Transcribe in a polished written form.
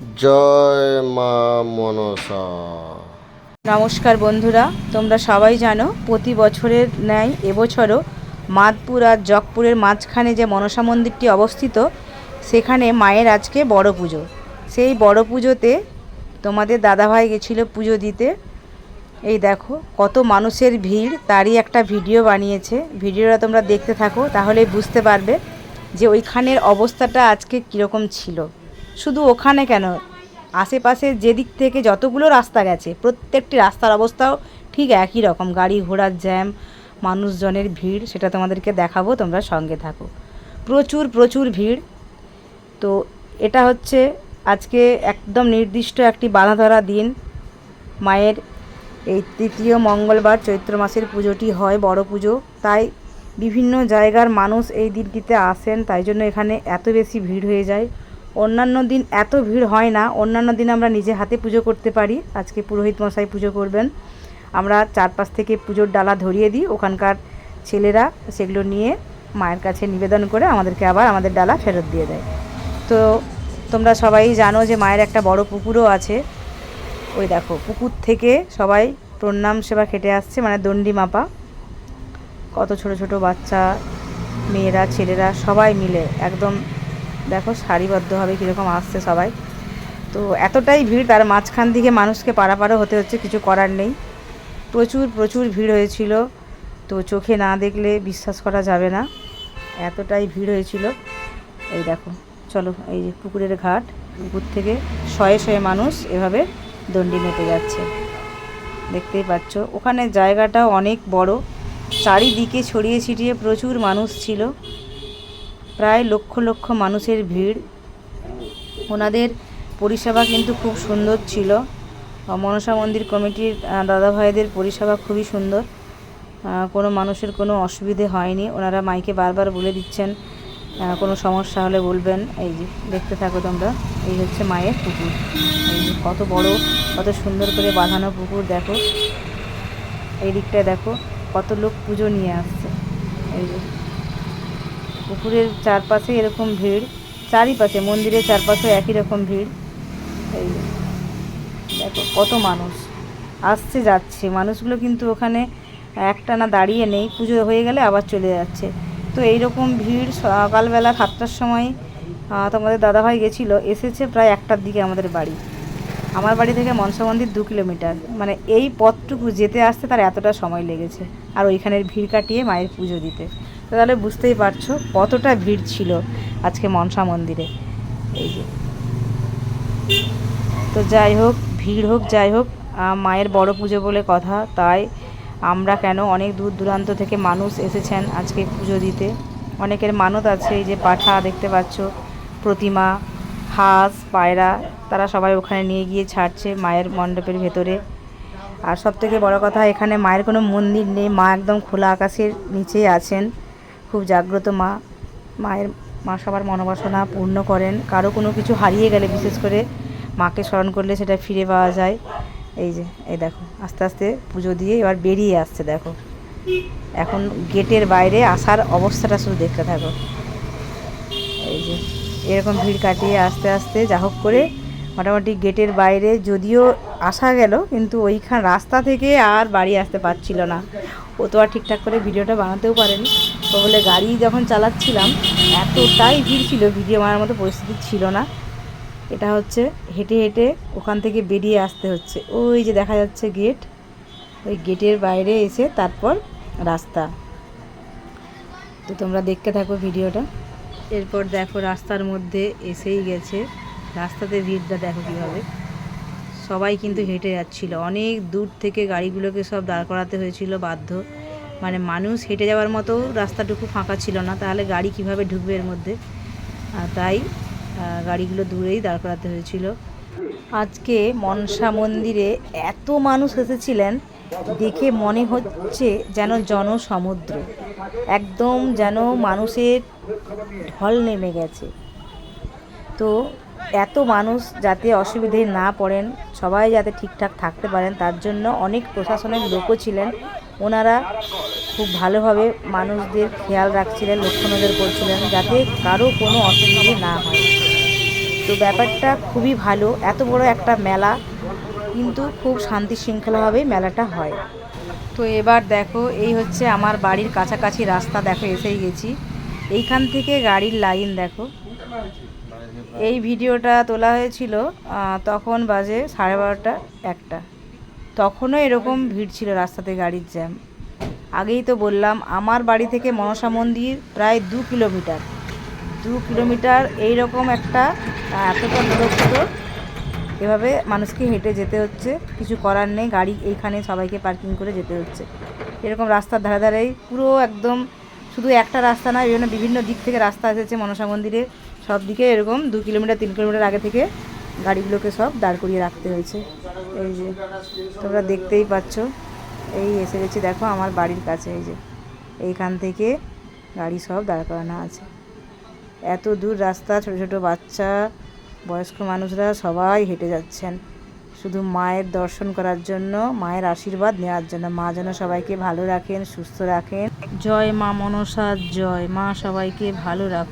জয় মা মনসা। নমস্কার বন্ধুরা, তোমরা সবাই জানো প্রতি বছরের ন্যায় এবছরও মাদপুর আর জগপুরের মাঝখানে যে মনসা মন্দিরটি অবস্থিত, সেখানে মায়ের আজকে বড় পুজো। সেই বড় পুজোতে তোমাদের দাদাভাই গেছিলো পুজো দিতে। এই দেখো কত মানুষের ভিড়, তারই একটা ভিডিও বানিয়েছে। ভিডিওটা তোমরা দেখতে থাকো, তাহলেই বুঝতে পারবে যে ওইখানের অবস্থাটা আজকে কীরকম ছিল। শুধু ওখানে কেন, আশেপাশে যেদিক থেকে যতগুলো রাস্তা গেছে প্রত্যেকটি রাস্তার অবস্থাও ঠিক একই রকম, গাড়ি ঘোড়ার জ্যাম, মানুষজনের ভিড়, সেটা তোমাদেরকে দেখাবো, তোমরা সঙ্গে থাকো। প্রচুর প্রচুর ভিড়। তো এটা হচ্ছে আজকে একদম নির্দিষ্ট একটি বাঁধা ধরা দিন। মায়ের এই তৃতীয় মঙ্গলবার চৈত্র মাসের পুজোটি হয়, বড় পুজো। তাই বিভিন্ন জায়গার মানুষ এই দিনটিতে আসেন, তাই জন্য এখানে এত বেশি ভিড় হয়ে যায়। অন্যান্য দিন এত ভিড় হয় না, অন্যান্য দিন আমরা নিজে হাতে পুজো করতে পারি। আজকে পুরোহিত মশাই পুজো করবেন, আমরা চারপাশ থেকে পুজোর ডালা ধরিয়ে দিই, ওখানকার ছেলেরা সেগুলো নিয়ে মায়ের কাছে নিবেদন করে আমাদেরকে আবার আমাদের ডালা ফেরত দিয়ে দেয়। তো তোমরা সবাই জানো যে মায়ের একটা বড় পুকুরও আছে। ওই দেখো পুকুর থেকে সবাই প্রণাম সেবা খেটে আসছে, মানে দণ্ডি মাপা। কত ছোট ছোট বাচ্চা, মেয়েরা, ছেলেরা সবাই মিলে একদম দেখো সারিবদ্ধভাবে কীরকম আসছে সবাই। তো এতটাই ভিড়, তার মাঝখান থেকে মানুষকে পারাপারও হতে হচ্ছে, কিছু করার নেই। প্রচুর প্রচুর ভিড় হয়েছিল, তো চোখে না দেখলে বিশ্বাস করা যাবে না, এতটাই ভিড় হয়েছিল। এই দেখো, চলো, এই যে পুকুরের ঘাট, পুকুর থেকে শয়ে শয়ে মানুষ এভাবে দণ্ডি মেপে যাচ্ছে, দেখতেই পাচ্ছ। ওখানে জায়গাটাও অনেক বড়, চারিদিকে ছড়িয়ে ছিটিয়ে প্রচুর মানুষ ছিল, প্রায় লক্ষ লক্ষ মানুষের ভিড়। ওনাদের পরিষেবা কিন্তু খুব সুন্দর ছিল। মনসা মন্দির কমিটির দাদাভাইদের পরিষেবা খুবই সুন্দর, কোনো মানুষের কোনো অসুবিধে হয়নি। ওনারা মাইকে বারবার বলে দিচ্ছেন কোনো সমস্যা হলে বলবেন। এই যে দেখতে থাকো তোমরা, এই হচ্ছে মায়ের পুকুর। এই যে কত বড়, কত সুন্দর করে বাঁধানো পুকুর, দেখো এই দিকটায় দেখো কত লোক পুজো নিয়ে আসছে। এই যে পুকুরের চারপাশে এরকম ভিড়, চারিপাশে মন্দিরের চারপাশে একই রকম ভিড়। এই দেখো কত মানুষ আসছে যাচ্ছে, মানুষগুলো কিন্তু ওখানে একটানা দাঁড়িয়ে নেই, পুজো হয়ে গেলে আবার চলে যাচ্ছে। তো এইরকম ভিড় সকালবেলা 7টার সময় তোমাদের দাদাভাই গেছিলো, এসেছে প্রায় 1টার দিকে আমাদের বাড়ি। আমার বাড়ি থেকে মনসা মন্দির 2 কিলোমিটার, মানে এই পথটুকু যেতে আসতে তার এতটা সময় লেগেছে, আর ওইখানের ভিড় কাটিয়ে মায়ের পুজো দিতে। তো তাহলে বুঝতেই পারছো কতটা ভিড় ছিল আজকে মনসা মন্দিরে। এই যে, তো যাই হোক, ভিড় হোক যাই হোক, মায়ের বড় পুজো বলে কথা, তাই আমরা কেন অনেক দূর দূরান্ত থেকে মানুষ এসেছেন আজকে পুজো দিতে। অনেকের মানত আছে, এই যে পাঠা দেখতে পাচ্ছ, প্রতিমা, হাঁস, পায়রা, তারা সবাই ওখানে নিয়ে গিয়ে ছাড়ছে মায়ের মণ্ডপের ভেতরে। আর সবথেকে বড় কথা, এখানে মায়ের কোনো মন্দির নেই, মা একদম খোলা আকাশের নিচেই আছেন। খুব জাগ্রত মা, মা সবার মনোবাসনা পূর্ণ করেন। কারো কোনো কিছু হারিয়ে গেলে বিশেষ করে মাকে স্মরণ করলে সেটা ফিরে পাওয়া যায়। এই যে, এই দেখো আস্তে আস্তে পুজো দিয়ে এবার বেরিয়ে আসছে, দেখো এখন গেটের বাইরে আসার অবস্থাটা শুধু দেখতে থাকো। এই যে এরকম ভিড় কাটিয়ে আস্তে আস্তে যা হোক করে মোটামুটি গেটের বাইরে যদিও আসা গেল, কিন্তু ওইখান রাস্তা থেকে আর বাড়ি আসতে পারছিল না। ও তো আর ঠিকঠাক করে ভিডিওটা বানাতেও পারেনি, তো বলে গাড়ি যখন চালাচ্ছিলাম এতটাই ভিড় ছিল, ভিডিও বানার মতো পরিস্থিতি ছিল না। এটা হচ্ছে হেঁটে হেঁটে ওখান থেকে বেরিয়ে আসতে হচ্ছে। ওই যে দেখা যাচ্ছে গেট, ওই গেটের বাইরে এসে তারপর রাস্তা। তো তোমরা দেখতে থাকো ভিডিওটা। এরপর দেখো রাস্তার মধ্যে এসেই গেছে, রাস্তাতে ভিড়টা দেখো কীভাবে, সবাই কিন্তু হেঁটে যাচ্ছিল। অনেক দূর থেকে গাড়িগুলোকে সব দাঁড় করাতে হয়েছিল বাধ্য, মানে মানুষ হেঁটে যাওয়ার মতো রাস্তাটুকু ফাঁকা ছিল না, তাহলে গাড়ি কিভাবে ঢুকবে এর মধ্যে, তাই গাড়িগুলো দূরেই দাঁড় করাতে হয়েছিল। আজকে মনসা মন্দিরে এত মানুষ এসেছিলেন, দেখে মনে হচ্ছে যেন জনসমুদ্র, একদম যেন মানুষের ঢল নেমে গেছে। তো এত মানুষ যাতে অসুবিধে না পড়েন, সবাই যাতে ঠিকঠাক থাকতে পারেন, তার জন্য অনেক প্রশাসনের লোকও ছিলেন। ওনারা খুব ভালোভাবে মানুষদের খেয়াল রাখছিলেন, লক্ষ্য নজর করছিলেন যাতে কারো কোনো অসুবিধে না হয়। তো ব্যাপারটা খুবই ভালো, এত বড় একটা মেলা কিন্তু খুব শান্তি শৃঙ্খলাভাবেই মেলাটা হয়। তো এবার দেখো, এই হচ্ছে আমার বাড়ির কাছাকাছি রাস্তা, দেখো এসেই গেছি। এইখান থেকে গাড়ির লাইন দেখো। এই ভিডিওটা তোলা হয়েছিল তখন বাজে 12:30 1টা। তখনও এরকম ভিড় ছিল, রাস্তাতে গাড়ির জ্যাম। আগেই তো বললাম আমার বাড়ি থেকে মনসা মন্দির প্রায় 2 কিলোমিটার। 2 কিলোমিটার এইরকম একটা এতটা দূরত্ব, এভাবে মানুষকে হেঁটে যেতে হচ্ছে, কিছু করার নেই, গাড়ি এইখানে সবাইকে পার্কিং করে যেতে হচ্ছে। এরকম রাস্তার ধারে ধারেই পুরো একদম, শুধু একটা রাস্তা না, বিভিন্ন দিক থেকে রাস্তা এসেছে মনসা মন্দিরে, সব দিকে এরকম 2 কিলোমিটার 3 কিলোমিটার আগে থেকে গাড়িগুলোকে সব দাঁড় করিয়ে রাখতে হয়েছে। এই যে তোমরা দেখতেই পাচ্ছ, এই এসে গেছি দেখো আমার বাড়ির কাছে। এই যে এইখান থেকে গাড়ি সব দাঁড় করানো আছে। এত দূর রাস্তা, ছোট ছোট বাচ্চা, বয়স্ক মানুষরা সবাই হেঁটে যাচ্ছেন শুধু মায়ের দর্শন করার জন্য, মায়ের আশীর্বাদ নেওয়ার জন্য। মা যেন সবাইকে ভালো রাখেন, সুস্থ রাখেন। জয় মা মনসা, জয় মা সবাইকে ভালো রাখ।